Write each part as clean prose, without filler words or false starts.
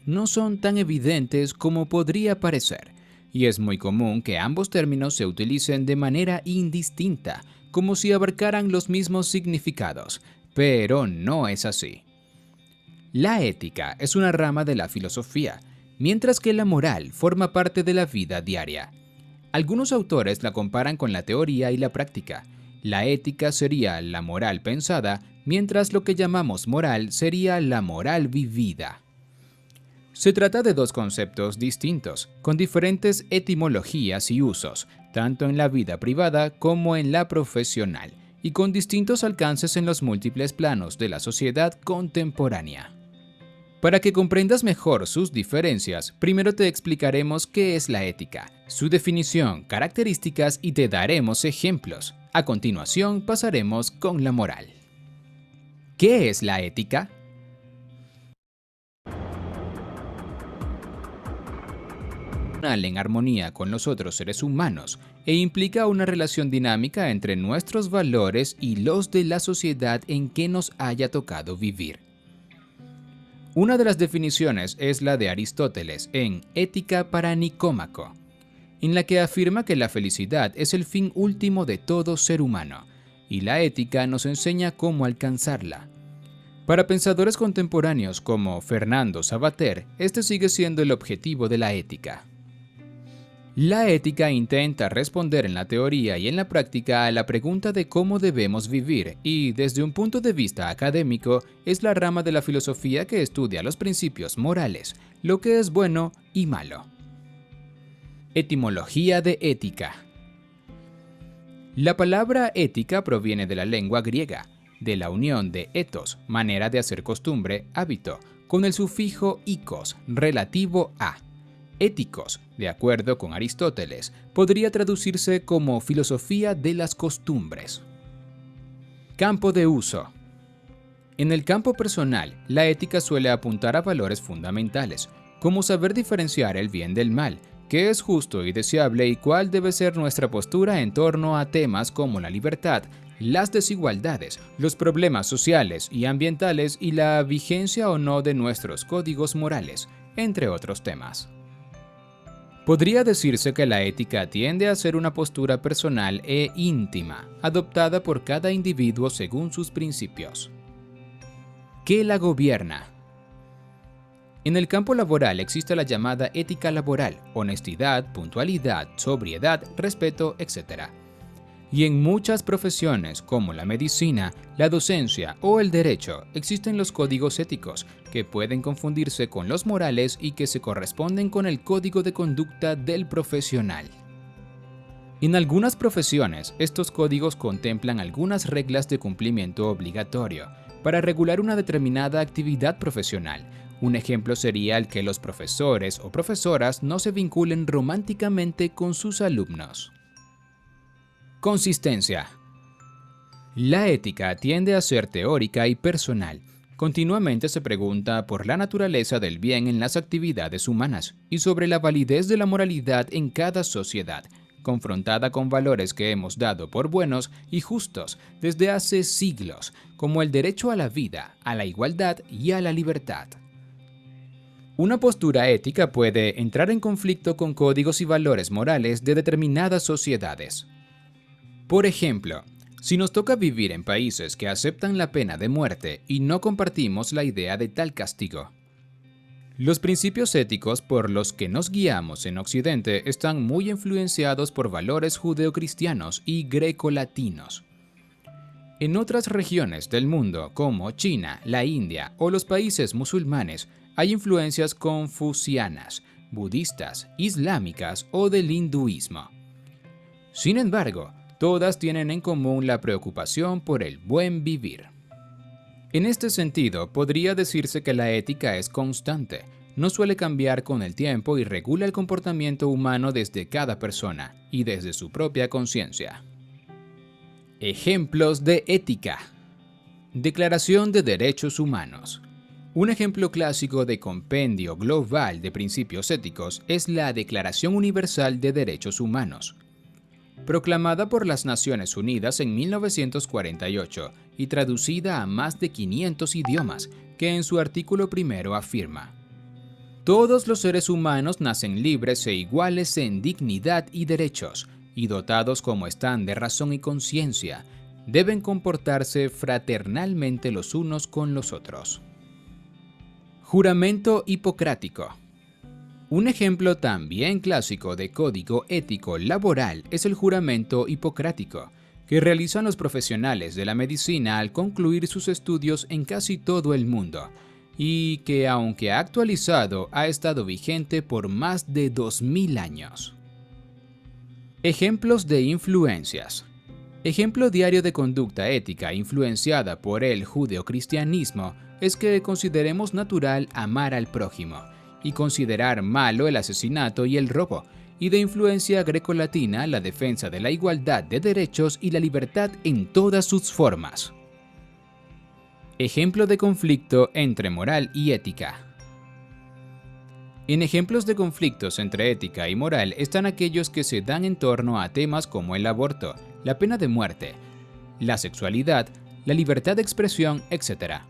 no son tan evidentes como podría parecer, y es muy común que ambos términos se utilicen de manera indistinta, como si abarcaran los mismos significados, pero no es así. La ética es una rama de la filosofía, mientras que la moral forma parte de la vida diaria. Algunos autores la comparan con la teoría y la práctica. La ética sería la moral pensada, mientras lo que llamamos moral sería la moral vivida. Se trata de dos conceptos distintos, con diferentes etimologías y usos, tanto en la vida privada como en la profesional, y con distintos alcances en los múltiples planos de la sociedad contemporánea. Para que comprendas mejor sus diferencias, primero te explicaremos qué es la ética, su definición, características y te daremos ejemplos. A continuación pasaremos con la moral. ¿Qué es la ética? En armonía con los otros seres humanos e implica una relación dinámica entre nuestros valores y los de la sociedad en que nos haya tocado vivir. Una de las definiciones es la de Aristóteles en Ética para Nicómaco, en la que afirma que la felicidad es el fin último de todo ser humano, y la ética nos enseña cómo alcanzarla. Para pensadores contemporáneos como Fernando Savater, este sigue siendo el objetivo de la ética. La ética intenta responder en la teoría y en la práctica a la pregunta de cómo debemos vivir y, desde un punto de vista académico, es la rama de la filosofía que estudia los principios morales, lo que es bueno y malo. Etimología de ética. La palabra ética proviene de la lengua griega, de la unión de ethos, manera de hacer costumbre, hábito, con el sufijo ikos, relativo a. Éticos, de acuerdo con Aristóteles, podría traducirse como filosofía de las costumbres. Campo de uso. En el campo personal, la ética suele apuntar a valores fundamentales, como saber diferenciar el bien del mal, qué es justo y deseable y cuál debe ser nuestra postura en torno a temas como la libertad, las desigualdades, los problemas sociales y ambientales y la vigencia o no de nuestros códigos morales, entre otros temas. Podría decirse que la ética tiende a ser una postura personal e íntima, adoptada por cada individuo según sus principios. ¿Qué la gobierna? En el campo laboral existe la llamada ética laboral, honestidad, puntualidad, sobriedad, respeto, etc. Y en muchas profesiones, como la medicina, la docencia o el derecho, existen los códigos éticos, que pueden confundirse con los morales y que se corresponden con el código de conducta del profesional. En algunas profesiones, estos códigos contemplan algunas reglas de cumplimiento obligatorio para regular una determinada actividad profesional. Un ejemplo sería el que los profesores o profesoras no se vinculen románticamente con sus alumnos. Consistencia. La ética tiende a ser teórica y personal. Continuamente se pregunta por la naturaleza del bien en las actividades humanas y sobre la validez de la moralidad en cada sociedad, confrontada con valores que hemos dado por buenos y justos desde hace siglos, como el derecho a la vida, a la igualdad y a la libertad. Una postura ética puede entrar en conflicto con códigos y valores morales de determinadas sociedades. Por ejemplo, si nos toca vivir en países que aceptan la pena de muerte y no compartimos la idea de tal castigo. Los principios éticos por los que nos guiamos en Occidente están muy influenciados por valores judeocristianos y grecolatinos. En otras regiones del mundo, como China, la India o los países musulmanes, hay influencias confucianas, budistas, islámicas o del hinduismo. Sin embargo, todas tienen en común la preocupación por el buen vivir. En este sentido, podría decirse que la ética es constante, no suele cambiar con el tiempo y regula el comportamiento humano desde cada persona y desde su propia conciencia. Ejemplos de ética. Declaración de Derechos Humanos. Un ejemplo clásico de compendio global de principios éticos es la Declaración Universal de Derechos Humanos, proclamada por las Naciones Unidas en 1948 y traducida a más de 500 idiomas, que en su artículo primero afirma: Todos los seres humanos nacen libres e iguales en dignidad y derechos, y dotados como están de razón y conciencia, deben comportarse fraternalmente los unos con los otros. Juramento hipocrático. Un ejemplo también clásico de código ético laboral es el juramento hipocrático, que realizan los profesionales de la medicina al concluir sus estudios en casi todo el mundo, y que aunque actualizado ha estado vigente por más de 2000 años. Ejemplos de influencias. Ejemplo diario de conducta ética influenciada por el judeocristianismo es que consideremos natural amar al prójimo y considerar malo el asesinato y el robo, y de influencia grecolatina la defensa de la igualdad de derechos y la libertad en todas sus formas. Ejemplo de conflicto entre moral y ética. En ejemplos de conflictos entre ética y moral están aquellos que se dan en torno a temas como el aborto, la pena de muerte, la sexualidad, la libertad de expresión, etc.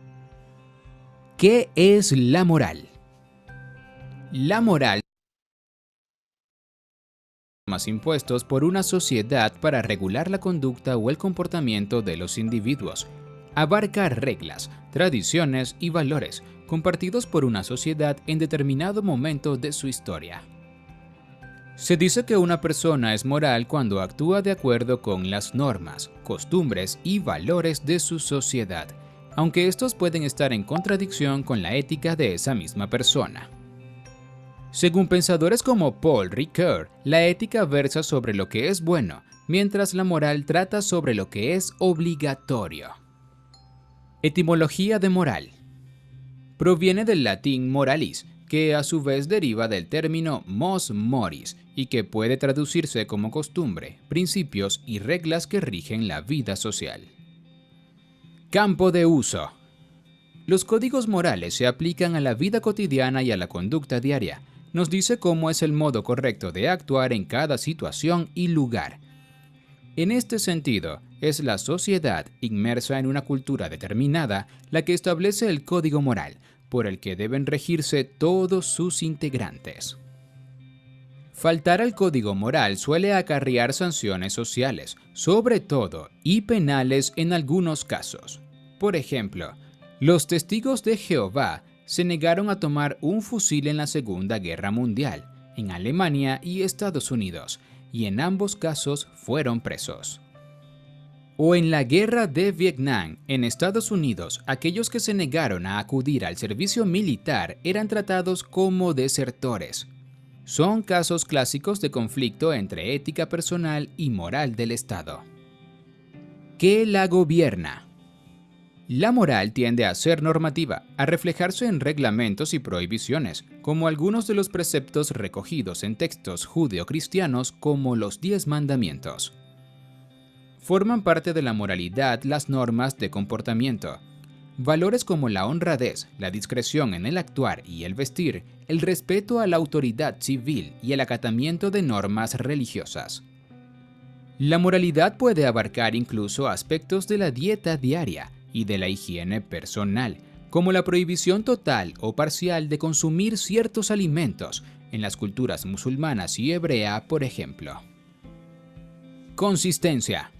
¿Qué es la moral? La moral más impuestos por una sociedad para regular la conducta o el comportamiento de los individuos. Abarca reglas, tradiciones y valores compartidos por una sociedad en determinado momento de su historia. Se dice que una persona es moral cuando actúa de acuerdo con las normas, costumbres y valores de su sociedad, aunque estos pueden estar en contradicción con la ética de esa misma persona. Según pensadores como Paul Ricoeur, la ética versa sobre lo que es bueno, mientras la moral trata sobre lo que es obligatorio. Etimología de moral. Proviene del latín moralis, que a su vez deriva del término mos moris y que puede traducirse como costumbre, principios y reglas que rigen la vida social. Campo de uso. Los códigos morales se aplican a la vida cotidiana y a la conducta diaria. Nos dice cómo es el modo correcto de actuar en cada situación y lugar. En este sentido, es la sociedad, inmersa en una cultura determinada, la que establece el código moral, por el que deben regirse todos sus integrantes. Faltar al código moral suele acarrear sanciones sociales, sobre todo, y penales en algunos casos. Por ejemplo, los testigos de Jehová se negaron a tomar un fusil en la Segunda Guerra Mundial, en Alemania y Estados Unidos, y en ambos casos fueron presos. O en la Guerra de Vietnam, en Estados Unidos, aquellos que se negaron a acudir al servicio militar eran tratados como desertores. Son casos clásicos de conflicto entre ética personal y moral del Estado. ¿Qué la gobierna? La moral tiende a ser normativa, a reflejarse en reglamentos y prohibiciones, como algunos de los preceptos recogidos en textos judeocristianos como los 10 mandamientos. Forman parte de la moralidad las normas de comportamiento. Valores como la honradez, la discreción en el actuar y el vestir, el respeto a la autoridad civil y el acatamiento de normas religiosas. La moralidad puede abarcar incluso aspectos de la dieta diaria y de la higiene personal, como la prohibición total o parcial de consumir ciertos alimentos en las culturas musulmanas y hebrea, por ejemplo. Consistencia.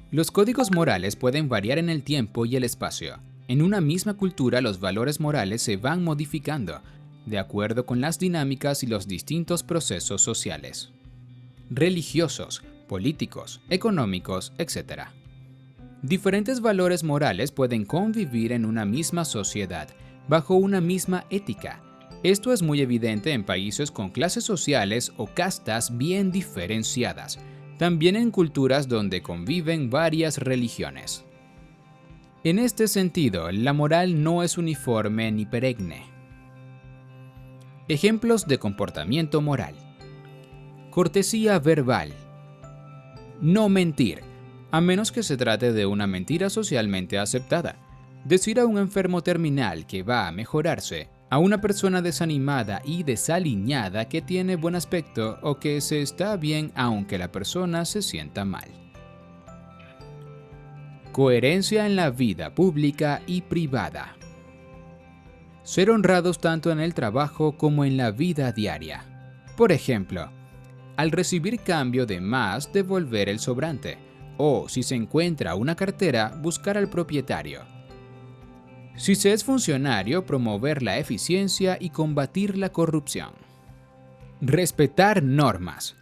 Los códigos morales pueden variar en el tiempo y el espacio. En una misma cultura los valores morales se van modificando, de acuerdo con las dinámicas y los distintos procesos sociales, religiosos, políticos, económicos, etc. Diferentes valores morales pueden convivir en una misma sociedad, bajo una misma ética. Esto es muy evidente en países con clases sociales o castas bien diferenciadas, también en culturas donde conviven varias religiones. En este sentido, la moral no es uniforme ni perenne. Ejemplos de comportamiento moral. Cortesía verbal. No mentir, a menos que se trate de una mentira socialmente aceptada. Decir a un enfermo terminal que va a mejorarse, a una persona desanimada y desaliñada que tiene buen aspecto o que se está bien aunque la persona se sienta mal. Coherencia en la vida pública y privada. Ser honrados tanto en el trabajo como en la vida diaria. Por ejemplo, al recibir cambio de más, devolver el sobrante. O, si se encuentra una cartera, buscar al propietario. Si se es funcionario, promover la eficiencia y combatir la corrupción. Respetar normas.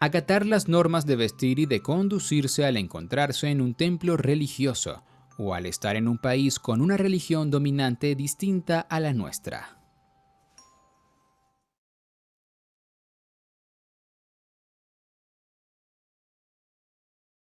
Acatar las normas de vestir y de conducirse al encontrarse en un templo religioso o al estar en un país con una religión dominante distinta a la nuestra.